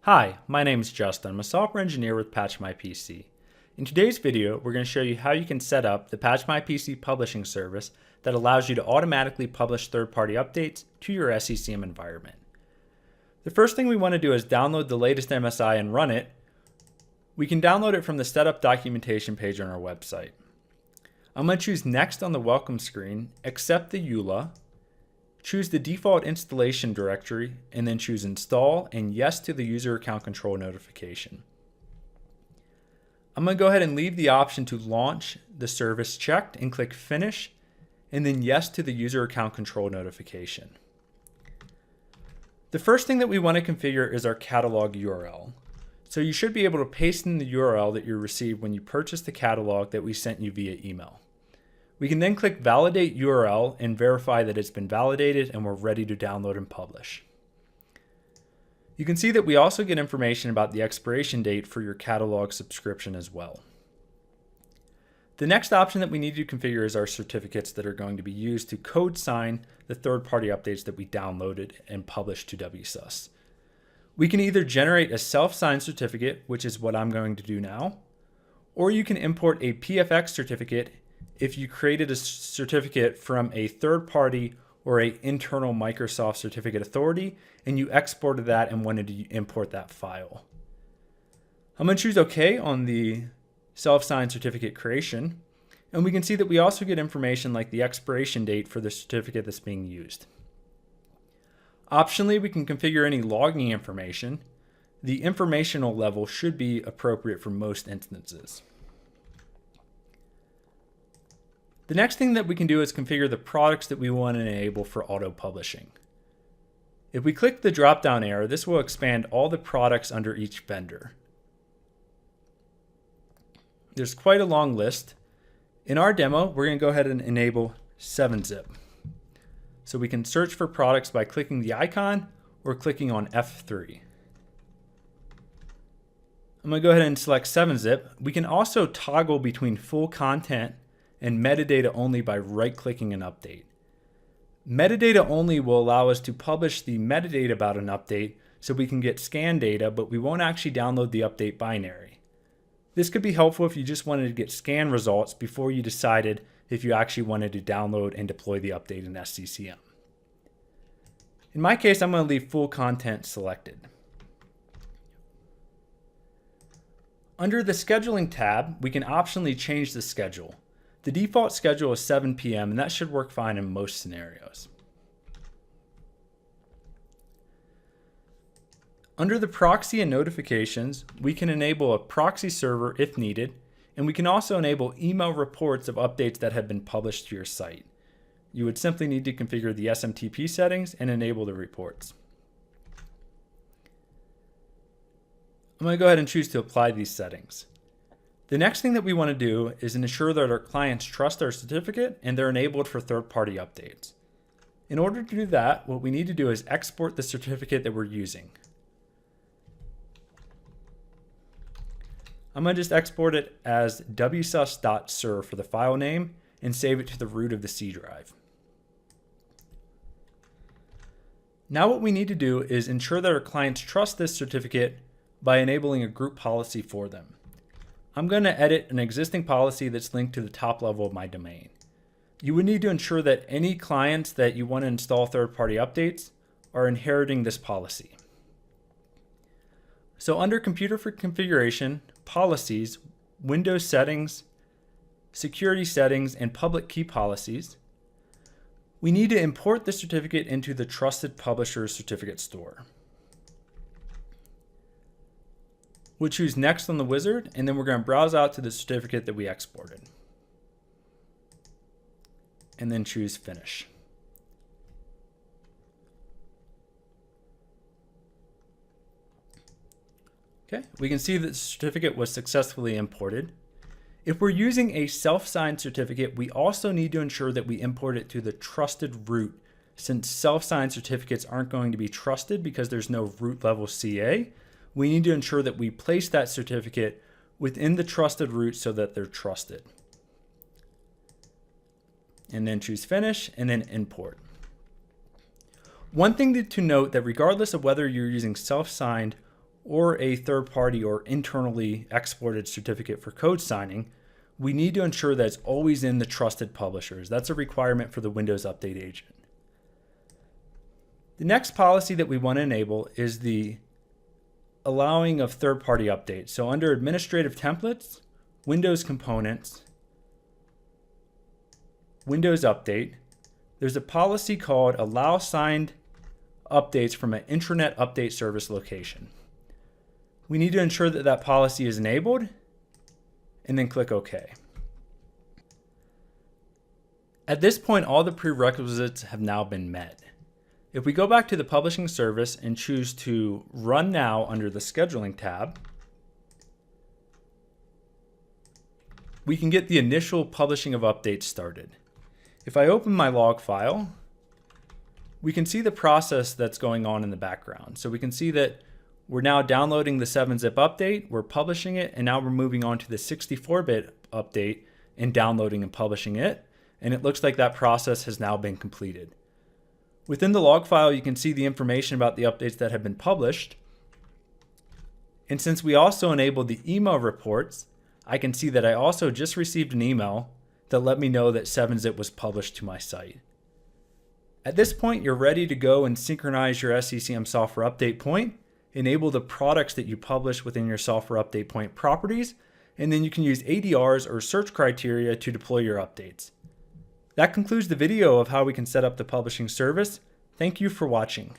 Hi, my name is Justin. I'm a software engineer with PatchMyPC. In today's video, we're going to show you how you can set up the PatchMyPC publishing service that allows you to automatically publish third-party updates to your SCCM environment. The first thing we want to do is download the latest MSI and run it. We can download it from the setup documentation page on our website. I'm going to choose Next on the welcome screen, accept the EULA, choose the default installation directory, and then choose Install and Yes to the user account control notification. I'm going to go ahead and leave the option to launch the service checked and click Finish, and then Yes to the user account control notification. The first thing that we want to configure is our catalog URL. So you should be able to paste in the URL that you received when you purchased the catalog that we sent you via email. We can then click Validate URL and verify that it's been validated and we're ready to download and publish. You can see that we also get information about the expiration date for your catalog subscription as well. The next option that we need to configure is our certificates that are going to be used to code sign the third-party updates that we downloaded and published to WSUS. We can either generate a self-signed certificate, which is what I'm going to do now, or you can import a PFX certificate if you created a certificate from a third party or an internal Microsoft certificate authority and you exported that and wanted to import that file. I'm going to choose OK on the self-signed certificate creation, and we can see that we also get information like the expiration date for the certificate that's being used. Optionally, we can configure any logging information. The informational level should be appropriate for most instances. The next thing that we can do is configure the products that we want to enable for auto-publishing. If we click the drop-down arrow, this will expand all the products under each vendor. There's quite a long list. In our demo, we're going to go ahead and enable 7-zip. So we can search for products by clicking the icon or clicking on F3. I'm going to go ahead and select 7-zip. We can also toggle between full content and metadata only by right-clicking an update. Metadata only will allow us to publish the metadata about an update so we can get scan data, but we won't actually download the update binary. This could be helpful if you just wanted to get scan results before you decided if you actually wanted to download and deploy the update in SCCM. In my case, I'm going to leave full content selected. Under the scheduling tab, we can optionally change the schedule. The default schedule is 7 p.m. and that should work fine in most scenarios. Under the proxy and notifications, we can enable a proxy server if needed, and we can also enable email reports of updates that have been published to your site. You would simply need to configure the SMTP settings and enable the reports. I'm going to go ahead and choose to apply these settings. The next thing that we want to do is ensure that our clients trust our certificate and they're enabled for third-party updates. In order to do that, what we need to do is export the certificate that we're using. I'm going to just export it as wsus.sir for the file name and save it to the root of the C drive. Now what we need to do is ensure that our clients trust this certificate by enabling a group policy for them. I'm going to edit an existing policy that's linked to the top level of my domain. You would need to ensure that any clients that you want to install third-party updates are inheriting this policy. So under Computer for Configuration, Policies, Windows Settings, Security Settings, and Public Key Policies, we need to import the certificate into the Trusted Publisher Certificate Store. We'll choose Next on the wizard, and then we're going to browse out to the certificate that we exported. And then choose Finish. Okay, we can see that the certificate was successfully imported. If we're using a self-signed certificate, we also need to ensure that we import it to the trusted root, since self-signed certificates aren't going to be trusted because there's no root level CA. We need to ensure that we place that certificate within the trusted root so that they're trusted. And then choose Finish and then Import. One thing to note that regardless of whether you're using self-signed or a third-party or internally exported certificate for code signing, we need to ensure that it's always in the trusted publishers. That's a requirement for the Windows Update Agent. The next policy that we want to enable is the allowing of third-party updates. So under Administrative Templates, Windows Components, Windows Update, there's a policy called Allow Signed Updates from an Intranet Update Service location. We need to ensure that that policy is enabled and then click OK. At this point, all the prerequisites have now been met. If we go back to the publishing service and choose to Run Now under the Scheduling tab, we can get the initial publishing of updates started. If I open my log file, we can see the process that's going on in the background. So we can see that we're now downloading the 7-zip update, we're publishing it, and now we're moving on to the 64-bit update and downloading and publishing it. And it looks like that process has now been completed. Within the log file, you can see the information about the updates that have been published. And since we also enabled the email reports, I can see that I also just received an email that let me know that 7-zip was published to my site. At this point, you're ready to go and synchronize your SCCM software update point, enable the products that you publish within your software update point properties, and then you can use ADRs or search criteria to deploy your updates. That concludes the video of how we can set up the publishing service. Thank you for watching.